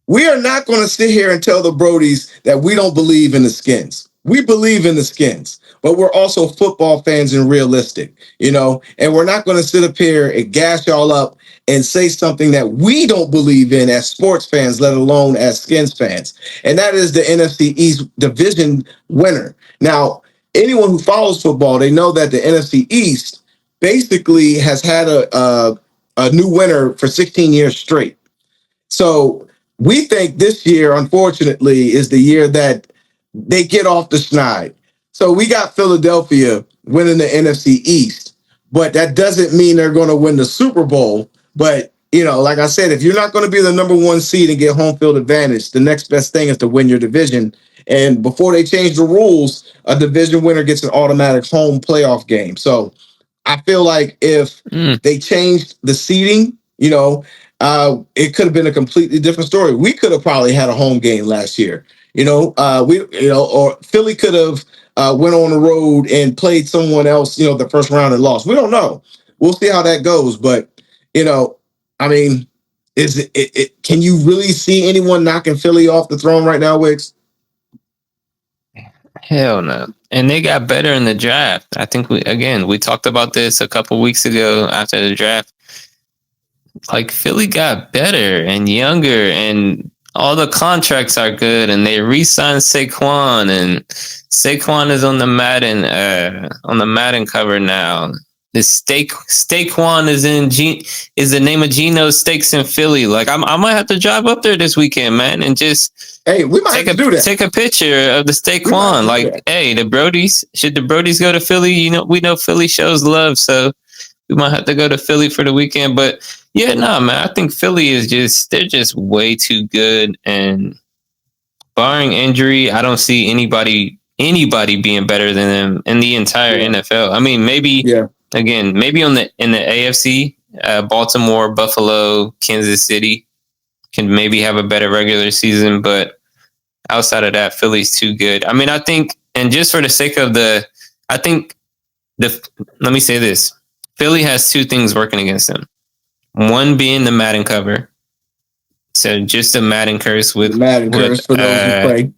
We are not going to sit here and tell the Brodies that we don't believe in the Skins. We believe in the Skins, but we're also football fans and realistic, and we're not going to sit up here and gas y'all up and say something that we don't believe in as sports fans, let alone as Skins fans. And that is the NFC East division winner. Now, anyone who follows football, they know that the NFC East basically has had a new winner for 16 years straight. So we think this year, unfortunately, is the year that they get off the schneid. So we got Philadelphia winning the NFC East, but that doesn't mean they're going to win the Super Bowl. But, like I said, if you're not going to be the number 1 seed and get home field advantage, the next best thing is to win your division. And before they change the rules, a division winner gets an automatic home playoff game. So I feel like if they changed the seeding, it could have been a completely different story. We could have probably had a home game last year. Or Philly could have went on the road and played someone else, the first round and lost. We don't know. We'll see how that goes. But, I mean, can you really see anyone knocking Philly off the throne right now, Wicks? Hell no. And they got better in the draft. I think we talked about this a couple weeks ago after the draft. Like Philly got better and younger, and all the contracts are good, and they re-signed Saquon, and Saquon is on the Madden cover now. The Steakwan is the name of Gino's Steaks in Philly. Like I might have to drive up there this weekend, man, and just we might do that. Take a picture of the Steakwan. Like, hey, the Brodies. Should the Brodies go to Philly? We know Philly shows love, so we might have to go to Philly for the weekend. But yeah, man, I think Philly they're just way too good, and barring injury, I don't see anybody being better than them in the entire NFL. I mean, maybe again, maybe in the AFC, Baltimore, Buffalo, Kansas City can maybe have a better regular season, but outside of that, Philly's too good. I mean, I think, and just for the sake of let me say this. Philly has two things working against them. One being the Madden cover. So just a Madden curse for those who play.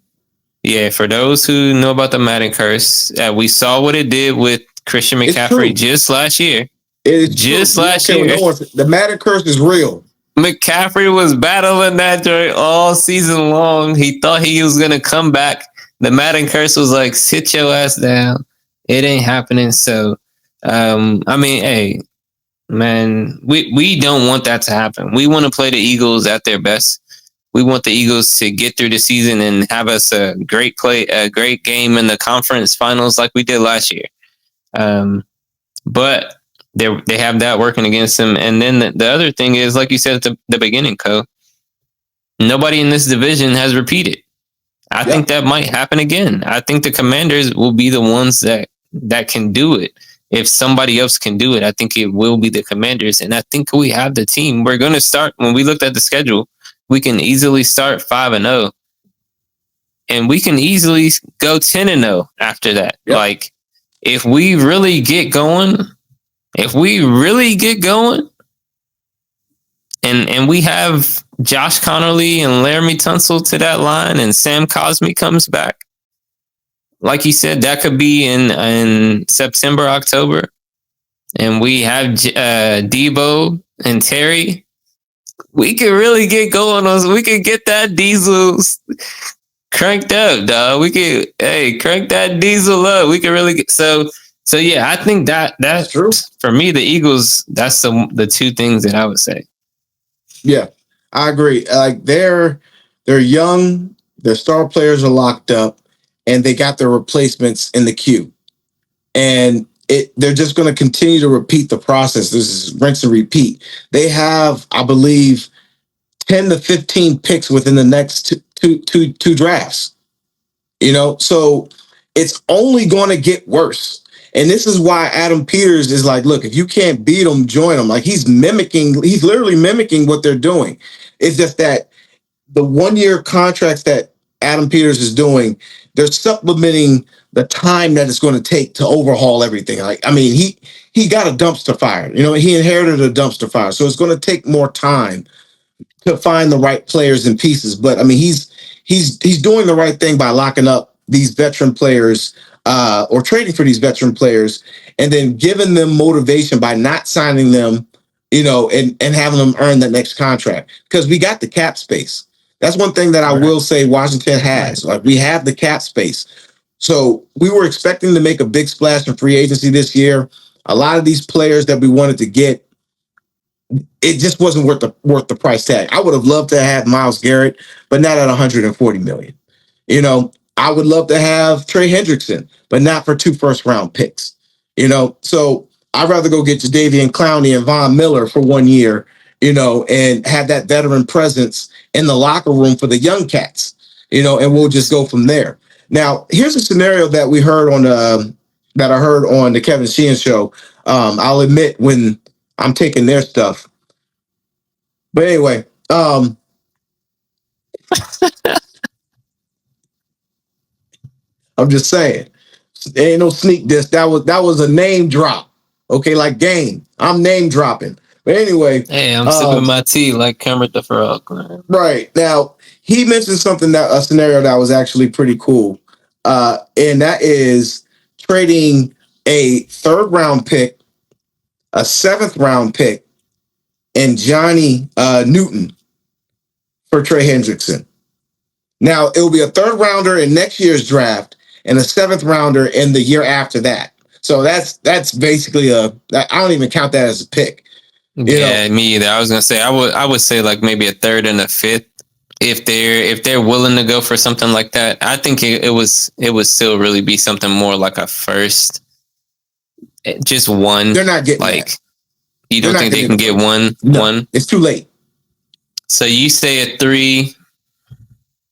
Yeah, for those who know about the Madden curse, we saw what it did with Christian McCaffrey just last year. Last year. The Madden curse is real. McCaffrey was battling that joint all season long. He thought he was going to come back. The Madden curse was like, sit your ass down. It ain't happening. So, I mean, hey, man, we don't want that to happen. We want to play the Eagles at their best. We want the Eagles to get through the season and have us a great game in the conference finals like we did last year. But they have that working against them. And then the other thing is, like you said at the beginning, Co, nobody in this division has repeated. I think that might happen again. I think the Commanders will be the ones that can do it. If somebody else can do it, I think it will be the Commanders. And I think we have the team. We're going to start, when we looked at the schedule, we can easily start 5-0. And we can easily go 10-0 after that. Yep. Like, if we really get going, and we have Josh Connerly and Laremy Tunsil to that line, and Sam Cosmi comes back, like you said, that could be in September, October. And we have Debo and Terry. We could really get going on. We could get that diesel cranked up, dog. We could, crank that diesel up. We could really get so yeah. I think that's true for me. The Eagles. That's the two things that I would say. Yeah, I agree. Like they're young. Their star players are locked up, and they got their replacements in the queue. And they're just going to continue to repeat the process. This is rinse and repeat. They have, I believe, 10 to 15 picks within the next two drafts. So it's only going to get worse. And this is why Adam Peters is like, look, if you can't beat them, join them. Like he's literally mimicking what they're doing. It's just that the 1-year contracts that Adam Peters is doing, they're supplementing the time that it's going to take to overhaul everything. Like, I mean, he got a dumpster fire. He inherited a dumpster fire. So it's going to take more time to find the right players and pieces. But I mean, he's doing the right thing by locking up these veteran players or trading for these veteran players, and then giving them motivation by not signing them, and having them earn the next contract, because we got the cap space. That's one thing that I will say Washington has. Like, we have the cap space. So we were expecting to make a big splash in free agency this year. A lot of these players that we wanted to get, it just wasn't worth the price tag. I would have loved to have Myles Garrett, but not at $140 million. I would love to have Trey Hendrickson, but not for 2 first-round picks. So I'd rather go get Jadeveon Clowney and Von Miller for 1 year, and have that veteran presence in the locker room for the young cats, and we'll just go from there. Now, here's a scenario that we heard that I heard on the Kevin Sheehan show. I'll admit, when I'm taking their stuff, But anyway, I'm just saying, there ain't no sneak diss. That was a name drop. Okay, like game. I'm name dropping. But anyway, Hey, I'm sipping my tea like Kermit the Frog. right now he mentioned something that a scenario that was actually pretty cool, and that is trading a third round pick, a seventh round pick, and Johnny Newton for Trey Hendrickson. Now it will be a third rounder in next year's draft and a seventh rounder in the year after that. So that's basically I don't even count that as a pick. You know, Yeah, me either. I was gonna say I would say like maybe a third and a fifth if they're willing to go for something like that. I think it would still really be something more like a first, just one. they're not getting Like that. you They're don't not think they getting can the get first. one No, one. it's too late. So you say a three.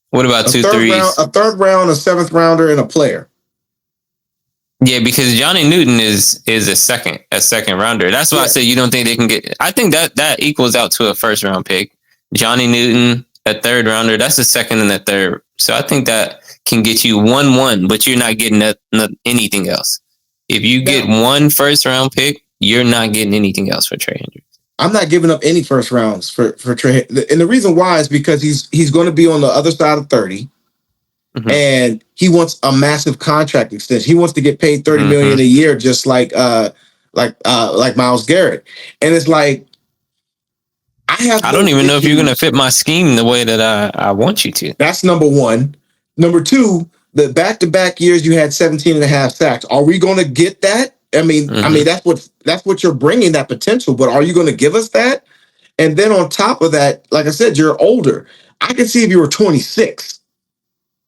What about two threes? A third round, a seventh rounder, and a player. Yeah, because Johnny Newton is a second rounder. That's why I Yeah. say you don't think they can get. I think that equals out to a first round pick. Johnny Newton, a third rounder. That's a second and a third. So I think that can get you 1-1, but you're not getting anything else. If you get Now, one first round pick, you're not getting anything else for Trey Hendricks. I'm not giving up any first rounds for Trey, and the reason why is because he's going to be on the other side of 30. Mm-hmm. And he wants a massive contract extension. He wants to get paid 30 million a year, just like Myles Garrett. And it's like I don't even know if you're gonna fit my scheme the way that I want you to. That's number one. Number two, the back-to-back years you had 17 and a half sacks. Are we going to get that? I mean, that's what you're bringing, that potential. But are you going to give us that? And then on top of that, like I said, you're older. I can see if you were 26.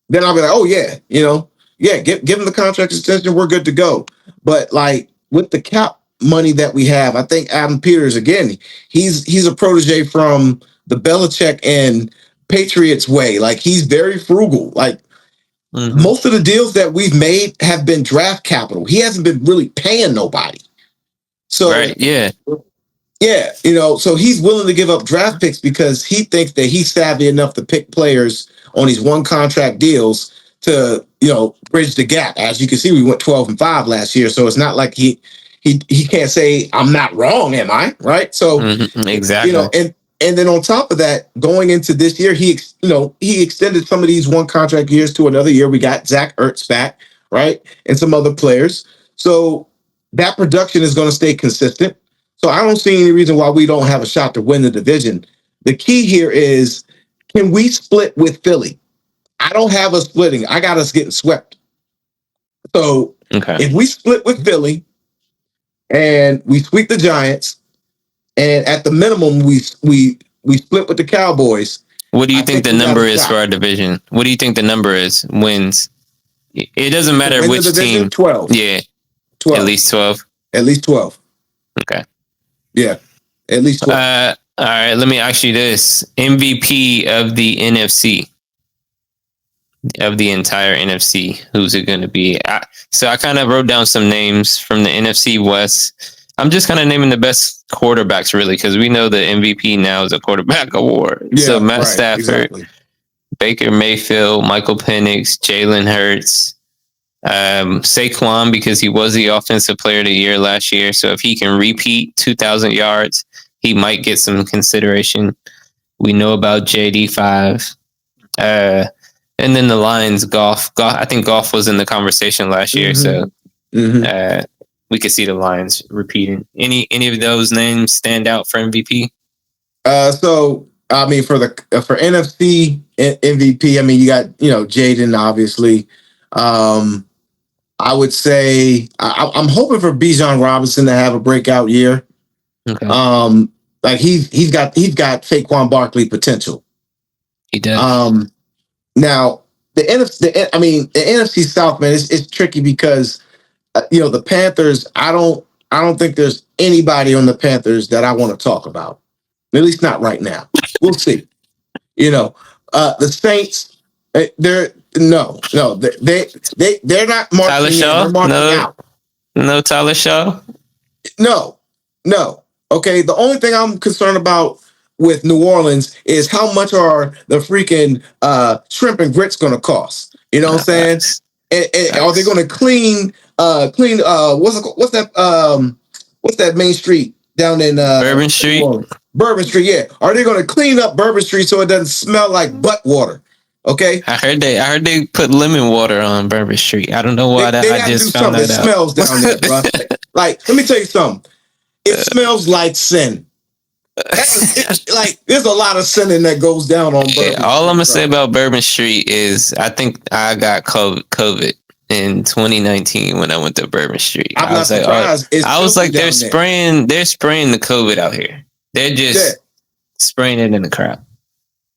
Then I'll be like, oh yeah, give him the contract extension. We're good to go. But like with the cap money that we have, I think Adam Peters again, he's a protege from the Belichick and Patriots way. Like he's very frugal. Like most of the deals that we've made have been draft capital. He hasn't been really paying nobody. So right, yeah. Yeah, so he's willing to give up draft picks because he thinks that he's savvy enough to pick players on these one contract deals to, bridge the gap. As you can see, we went 12-5 last year, so it's not like he can't say I'm not wrong, am I? Right? So exactly. And then on top of that, going into this year, he extended some of these one contract years to another year. We got Zach Ertz back, right, and some other players. So that production is going to stay consistent. So I don't see any reason why we don't have a shot to win the division. The key here is, can we split with Philly? I don't have us splitting. I got us getting swept. So if we split with Philly and we sweep the Giants, and at the minimum we split with the Cowboys. What do you think the number is for our division? What do you think the number is? Wins. It doesn't matter which team. 12. Yeah. 12. At least 12. At least 12. Okay. Yeah. At least 12. All right. Let me ask you this: MVP of the NFC, of the entire NFC. Who's it going to be? So I kind of wrote down some names from the NFC West. I'm just kind of naming the best quarterbacks, really, because we know the MVP now is a quarterback award. Yeah, so Matt Stafford, Baker Mayfield, Michael Penix, Jalen Hurts, Saquon, because he was the offensive player of the year last year. So if he can repeat 2,000 yards, he might get some consideration. We know about JD5. And then the Lions, Goff. I think Goff was in the conversation last year. So we could see the Lions repeating. Any of those names stand out for MVP? So I mean, for NFC MVP, I mean, you got Jaden, obviously. I would say I'm hoping for Bijan Robinson to have a breakout year. Okay. Like he's got Saquon Barkley potential. He does. Now the NFC South, man, it's tricky because the Panthers. I don't think there's anybody on the Panthers that I want to talk about. At least not right now. We'll see. The Saints. They're not marking Tyler Shaw? They're marking out. No Tyler Shaw? No. Okay. The only thing I'm concerned about with New Orleans is how much are the freaking shrimp and grits going to cost? You know what I'm saying? Facts. And are they going to clean what's that main street down in Bourbon Street. New Orleans? Bourbon Street, yeah. Are they going to clean up Bourbon Street so it doesn't smell like butt water? Okay. I heard they put lemon water on Bourbon Street. I don't know why They I just found something. that It out. smells down there, bro. Like, let me tell you something. It smells like sin. Like, there's a lot of sinning that goes down on Bourbon Street. All I'm gonna say about Bourbon Street is I think I got COVID in 2019 when I went to Bourbon Street. I'm not surprised. I was like, they're spraying spraying the COVID out here. They're just spraying it in the crowd.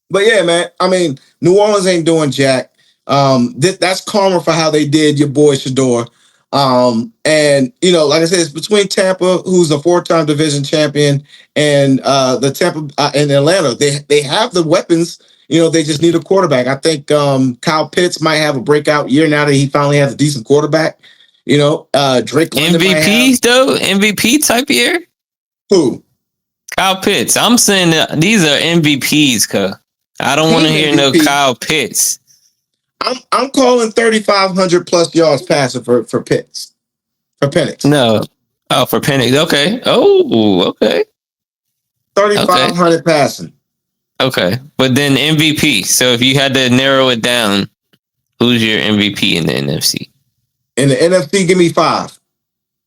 But yeah, man, I mean, New Orleans ain't doing jack. That's karma for how they did your boy Shador. And you know, like I said, it's between Tampa, who's a 4-time division champion, and the Tampa and Atlanta. They have the weapons. You know, they just need a quarterback. I think Kyle Pitts might have a breakout year now that he finally has a decent quarterback. You know, Drake London MVPs though, MVP type year. Who? Kyle Pitts. I'm saying that these are MVPs, cuz. I don't want to hear no Kyle Pitts. I'm calling 3,500 plus yards passing for Pitts. For Penix. No. Oh, for Penix. Okay. Oh, okay. 3,500 passing. Okay. But then MVP. So if you had to narrow it down, who's your MVP in the NFC? In the NFC, give me 5.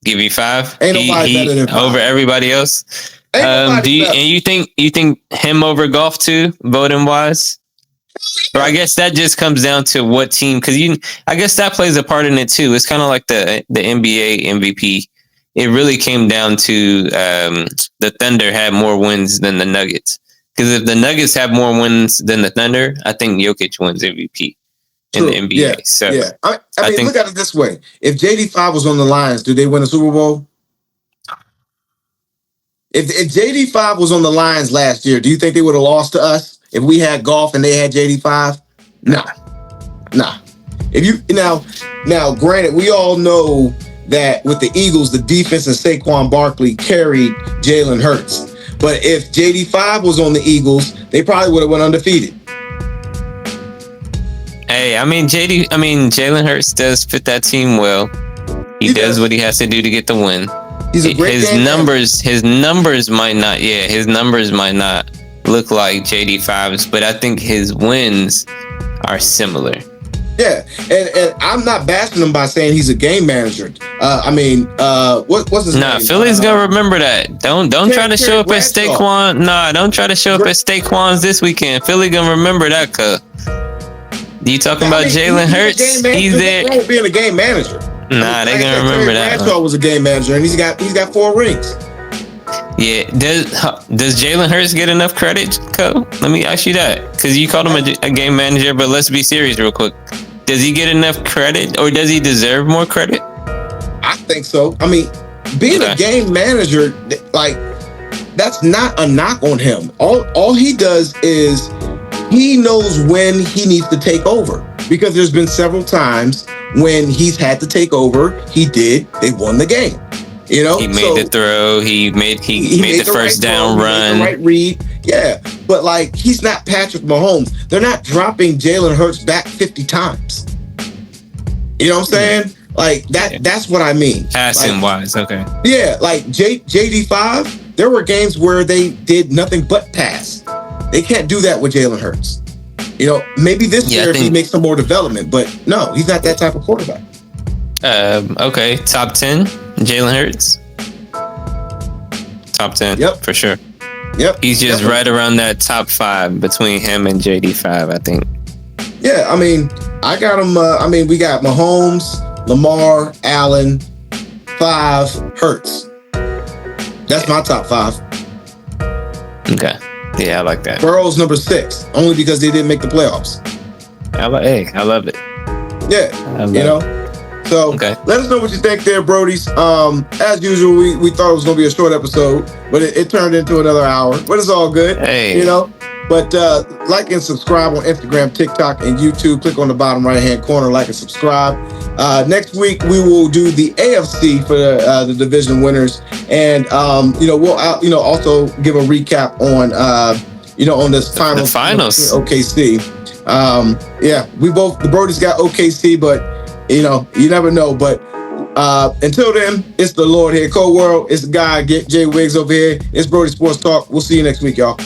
Give you 5? Ain't nobody better than 5. Over everybody else? You think him over Goff too, voting wise? Or I guess that just comes down to what team, because I guess that plays a part in it too. It's kind of like the NBA MVP. It really came down to the Thunder had more wins than the Nuggets. Because if the Nuggets have more wins than the Thunder, I think Jokic wins MVP in the NBA. Yeah, so yeah. I mean, look at it this way: if JD5 was on the Lions, do they win a Super Bowl? If JD5 was on the Lions last year, do you think they would have lost to us if we had Goff and they had JD5? Nah. If you now, granted, we all know that with the Eagles, the defense and Saquon Barkley carried Jalen Hurts. But if JD5 was on the Eagles, they probably would have went undefeated. Hey, I mean Jalen Hurts does fit that team well. He does what he has to do to get the win. He's a great his numbers might not look like JD5's, but I think his wins are similar. Yeah, and I'm not bashing him by saying he's a game manager. What's his name? Nah, Philly's gonna remember that. Don't try to show up at Saquon. Nah, don't try to show up at Saquon's this weekend. Philly gonna remember that, cuz. You talking about Jalen Hurts? He's there being a game manager. Nah, they gonna remember that. Bradshaw was a game manager, and he's got 4 rings. Yeah, does Jalen Hurts get enough credit, Co? Let me ask you that, because you called him a game manager, but let's be serious real quick. Does he get enough credit, or does he deserve more credit? I think so. I mean, being a game manager, like, that's not a knock on him. All he does is he knows when he needs to take over, because there's been several times when he's had to take over. They won the game. You know, he made the throw. He made the first down run. The right read. Yeah, but like, he's not Patrick Mahomes. They're not dropping Jalen Hurts back 50 times. You know what I'm saying? Like that. Yeah. That's what I mean. Passing wise, okay. Yeah, like JD5. There were games where they did nothing but pass. They can't do that with Jalen Hurts. You know, maybe this year if he makes some more development, but no, he's not that type of quarterback. Okay, top 10, Jalen Hurts. Top 10, yep, for sure. Yep, he's just right around that top 5 between him and JD5, I think. Yeah, I mean, I got him. We got Mahomes, Lamar, Allen, 5, Hurts. That's my top 5. Okay, yeah, I like that. Burrow's number 6, only because they didn't make the playoffs. I love it. Yeah, you know. So let us know what you think there, Brodies. As usual, we thought it was going to be a short episode, but it turned into another hour. But it's all good, you know. But like and subscribe on Instagram, TikTok, and YouTube. Click on the bottom right-hand corner, like and subscribe. Next week, we will do the AFC for the division winners. And, we'll also give a recap on on this The final finals. OKC. Yeah, the Brodies got OKC, but you never know. But until then, it's the Lord here, Cold World. It's the guy, Jay Wiggs over here. It's Brody Sports Talk. We'll see you next week, y'all.